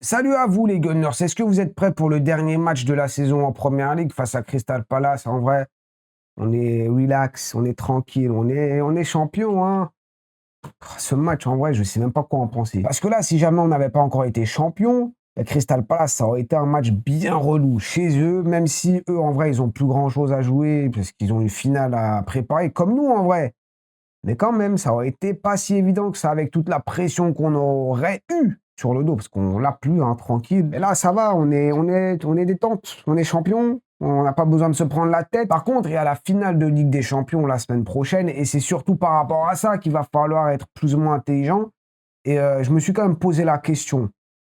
Salut à vous les Gunners, est-ce que vous êtes prêts pour le dernier match de la saison en Première Ligue face à Crystal Palace? En vrai, on est relax, on est tranquille, on est champion, hein. Ce match, en vrai, je sais même pas quoi en penser. Parce que là, si jamais on n'avait pas encore été champion, Crystal Palace, ça aurait été un match bien relou chez eux, même si eux, en vrai, ils ont plus grand-chose à jouer, parce qu'ils ont une finale à préparer, comme nous, en vrai. Mais quand même, ça aurait été pas si évident que ça avec toute la pression qu'on aurait eue sur le dos, parce qu'on l'a plus, hein, tranquille. Et là, ça va, on est détente, on est champion, on n'a pas besoin de se prendre la tête. Par contre, il y a la finale de Ligue des Champions la semaine prochaine, et c'est surtout par rapport à ça qu'il va falloir être plus ou moins intelligent. Et je me suis quand même posé la question,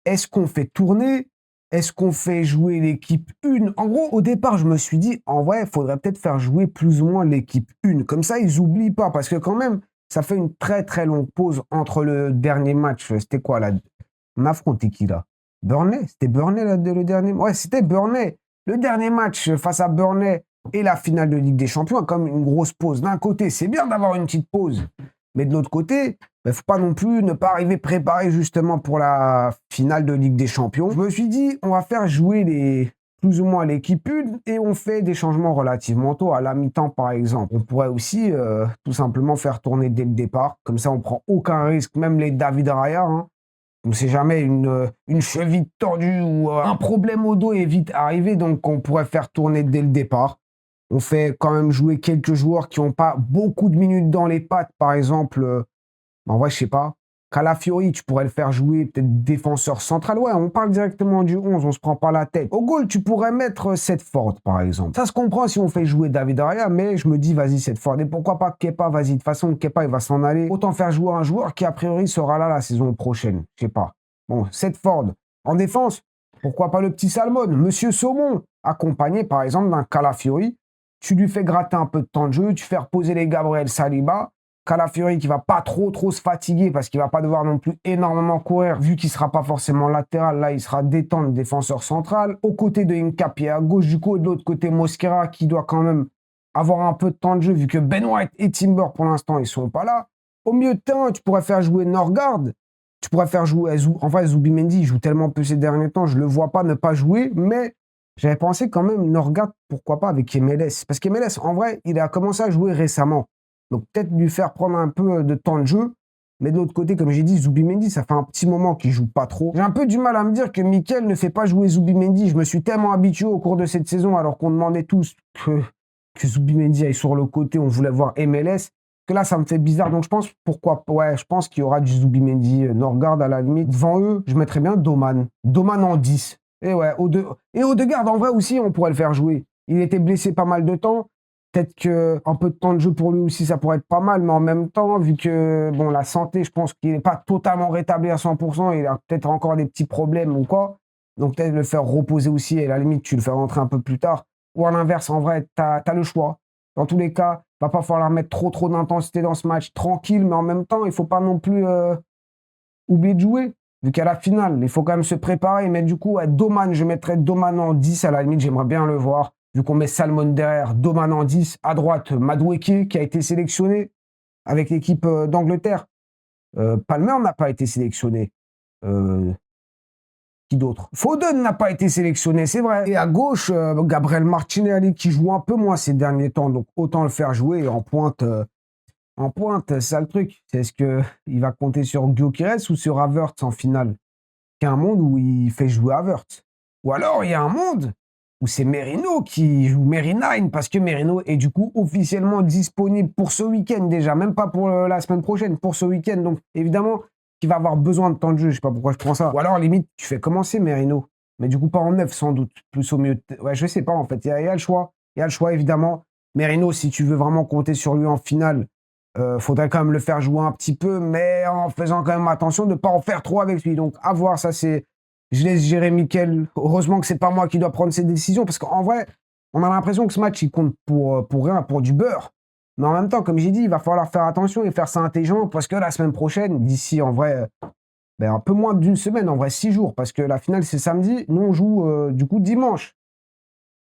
est-ce qu'on fait tourner? Est-ce qu'on fait jouer l'équipe 1? En gros, au départ, je me suis dit, en vrai, il faudrait peut-être faire jouer plus ou moins l'équipe 1. Comme ça, ils n'oublient pas. Parce que quand même, ça fait une très très longue pause entre le dernier match. C'était quoi là? On affrontait qui là? Burnley? C'était Burnley là, le dernier? Ouais, c'était Burnley. Le dernier match face à Burnley et la finale de Ligue des Champions, comme une grosse pause. D'un côté, c'est bien d'avoir une petite pause. Mais de l'autre côté, il ne faut pas non plus ne pas arriver préparé justement pour la finale de Ligue des Champions. Je me suis dit, on va faire jouer plus ou moins l'équipe 1 et on fait des changements relativement tôt, à la mi-temps par exemple. On pourrait aussi tout simplement faire tourner dès le départ. Comme ça, on prend aucun risque, même les David Raya. Hein. On ne sait jamais, une cheville tordue ou un problème au dos est vite arrivé, donc on pourrait faire tourner dès le départ. On fait quand même jouer quelques joueurs qui n'ont pas beaucoup de minutes dans les pattes, par exemple. En vrai, je sais pas. Calafiori, tu pourrais le faire jouer peut-être défenseur central. Ouais, on parle directement du 11, on se prend pas la tête. Au goal, tu pourrais mettre Setford, par exemple. Ça se comprend si on fait jouer David Raya, mais je me dis, vas-y, Setford. Et pourquoi pas Kepa, vas-y. De toute façon, Kepa, il va s'en aller. Autant faire jouer un joueur qui, a priori, sera là la saison prochaine. Je sais pas. Bon, Setford. En défense, pourquoi pas le petit Salmon, Monsieur Saumon, accompagné, par exemple, d'un Calafiori. Tu lui fais gratter un peu de temps de jeu, tu fais reposer les Gabriel Saliba. Calafiori qui va pas trop se fatiguer parce qu'il va pas devoir non plus énormément courir vu qu'il sera pas forcément latéral. Là, il sera détente défenseur central. Aux côtés de Nkapie à gauche du coup et de l'autre côté Mosquera qui doit quand même avoir un peu de temps de jeu vu que Ben White et Timber pour l'instant ils sont pas là. Au milieu de terrain, tu pourrais faire jouer Norgard. Tu pourrais faire jouer en vrai Zubimendi, il joue tellement peu ces derniers temps, je le vois pas ne pas jouer, mais j'avais pensé quand même Norgard, pourquoi pas avec MLS. Parce qu'MLS, en vrai, il a commencé à jouer récemment. Donc peut-être lui faire prendre un peu de temps de jeu. Mais de l'autre côté, comme j'ai dit, Zubimendi, ça fait un petit moment qu'il joue pas trop. J'ai un peu du mal à me dire que Mikel ne fait pas jouer Zubimendi. Je me suis tellement habitué au cours de cette saison, alors qu'on demandait tous que Zubimendi aille sur le côté, on voulait voir MLS, que là, ça me fait bizarre. Donc je pense, pourquoi, ouais, je pense qu'il y aura du Zubimendi, Norgard à la limite. Devant eux, je mettrais bien Doman. Doman en 10. Et ouais, Odegaard, en vrai aussi, on pourrait le faire jouer. Il était blessé pas mal de temps. Peut-être qu'un peu de temps de jeu pour lui aussi, ça pourrait être pas mal, mais en même temps, vu que bon, la santé, je pense qu'il n'est pas totalement rétabli à 100%, il a peut-être encore des petits problèmes ou quoi. Donc peut-être le faire reposer aussi, et à la limite, tu le fais rentrer un peu plus tard. Ou à l'inverse, en vrai, tu as le choix. Dans tous les cas, il va pas falloir mettre trop d'intensité dans ce match, tranquille, mais en même temps, il faut pas non plus oublier de jouer. Vu qu'à la finale, il faut quand même se préparer. Mais du coup, à Doman, je mettrais Doman en 10 à la limite, j'aimerais bien le voir. Vu qu'on met Salmon derrière, Doman en 10. À droite, Madueke qui a été sélectionné avec l'équipe d'Angleterre. Palmer n'a pas été sélectionné. Qui d'autre? Foden n'a pas été sélectionné, c'est vrai. Et à gauche, Gabriel Martinelli qui joue un peu moins ces derniers temps. Donc autant le faire jouer en pointe. C'est ça le truc. C'est est-ce qu'il va compter sur Gyökeres ou sur Havertz en finale? Il y a un monde où il fait jouer Havertz. Ou alors il y a un monde où c'est Merino qui joue Merino parce que Merino est du coup officiellement disponible pour ce week-end déjà, même pas pour la semaine prochaine, pour ce week-end. Donc évidemment qu'il va avoir besoin de temps de jeu, je sais pas pourquoi je prends ça. Ou alors limite tu fais commencer Merino, mais du coup pas en 9 sans doute, plus au mieux. Ouais, je sais pas en fait, il y a le choix. Il y a le choix évidemment. Merino, si tu veux vraiment compter sur lui en finale, faudrait quand même le faire jouer un petit peu, mais en faisant quand même attention de ne pas en faire trop avec lui. Donc, à voir, ça c'est... Je laisse gérer Mikel. Heureusement que c'est pas moi qui dois prendre ces décisions, parce qu'en vrai, on a l'impression que ce match, il compte pour rien, pour du beurre. Mais en même temps, comme j'ai dit, il va falloir faire attention et faire ça intelligent, parce que la semaine prochaine, d'ici en vrai, ben, un peu moins d'une semaine, en vrai 6 jours, parce que la finale c'est samedi, nous on joue du coup dimanche.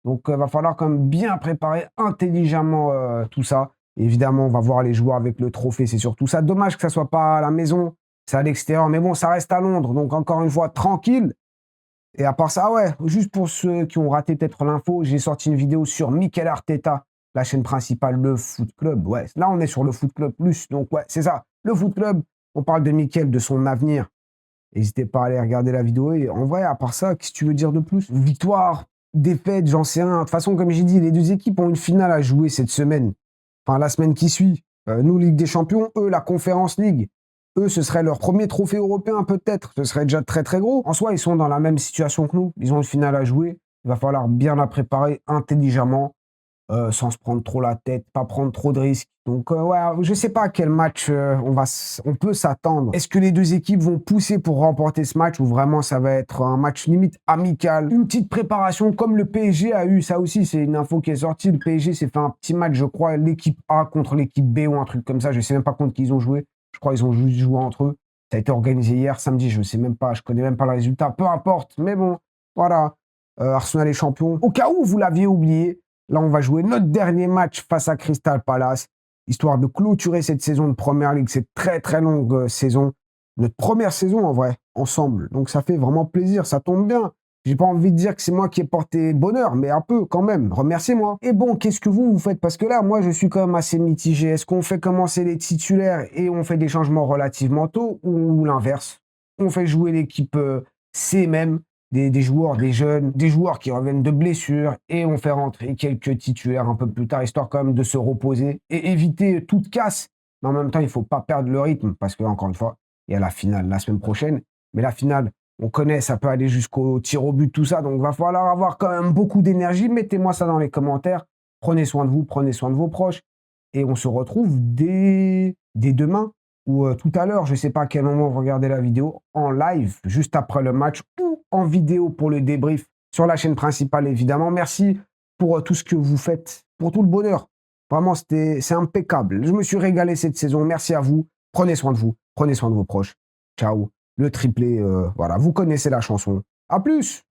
Donc, il va falloir quand même bien préparer intelligemment tout ça. Évidemment, on va voir les joueurs avec le trophée, c'est surtout ça. Dommage que ça soit pas à la maison, c'est à l'extérieur, mais bon, ça reste à Londres. Donc, encore une fois, tranquille. Et à part ça, ouais, juste pour ceux qui ont raté peut-être l'info, j'ai sorti une vidéo sur Mikel Arteta, la chaîne principale, le Foot Club. Ouais, là, on est sur le Foot Club plus. Donc, ouais, c'est ça. Le Foot Club, on parle de Mikel, de son avenir. N'hésitez pas à aller regarder la vidéo. Et en vrai, à part ça, qu'est-ce que tu veux dire de plus? Victoire, défaite, j'en sais rien. De toute façon, comme j'ai dit, les deux équipes ont une finale à jouer cette semaine. Enfin, la semaine qui suit. Nous, Ligue des Champions, eux, la Conference League. Eux, ce serait leur premier trophée européen, peut-être. Ce serait déjà très, très gros. En soi, ils sont dans la même situation que nous. Ils ont une finale à jouer. Il va falloir bien la préparer intelligemment, sans se prendre trop la tête, pas prendre trop de risques. Donc, ouais, je sais pas à quel match on peut s'attendre. Est-ce que les deux équipes vont pousser pour remporter ce match ou vraiment ça va être un match limite amical? Une petite préparation comme le PSG a eu, ça aussi, c'est une info qui est sortie. Le PSG s'est fait un petit match, je crois, l'équipe A contre l'équipe B ou un truc comme ça. Je sais même pas contre qui ils ont joué. Je crois qu'ils ont juste joué entre eux. Ça a été organisé hier, samedi, je sais même pas, je connais même pas le résultat. Peu importe, mais bon, voilà. Arsenal est champion. Au cas où vous l'aviez oublié, là, on va jouer notre dernier match face à Crystal Palace, histoire de clôturer cette saison de Première Ligue, cette très très longue saison. Notre première saison, en vrai, ensemble. Donc, ça fait vraiment plaisir, ça tombe bien. J'ai pas envie de dire que c'est moi qui ai porté bonheur, mais un peu quand même. Remerciez-moi. Et bon, qu'est-ce que vous faites? Parce que là, moi, je suis quand même assez mitigé. Est-ce qu'on fait commencer les titulaires et on fait des changements relativement tôt ou l'inverse? On fait jouer l'équipe C même, des joueurs, des jeunes, des joueurs qui reviennent de blessures et on fait rentrer quelques titulaires un peu plus tard, histoire quand même de se reposer et éviter toute casse. Mais en même temps, il ne faut pas perdre le rythme parce que, encore une fois, il y a la finale la semaine prochaine. Mais la finale, on connaît, ça peut aller jusqu'au tir au but, tout ça. Donc, il va falloir avoir quand même beaucoup d'énergie. Mettez-moi ça dans les commentaires. Prenez soin de vous, prenez soin de vos proches. Et on se retrouve dès demain ou tout à l'heure, je ne sais pas à quel moment vous regardez la vidéo, en live, juste après le match ou en vidéo pour le débrief sur la chaîne principale, évidemment. Merci pour tout ce que vous faites, pour tout le bonheur. Vraiment, c'est impeccable. Je me suis régalé cette saison. Merci à vous. Prenez soin de vous. Prenez soin de vos proches. Ciao. Le triplé, voilà, vous connaissez la chanson. À plus!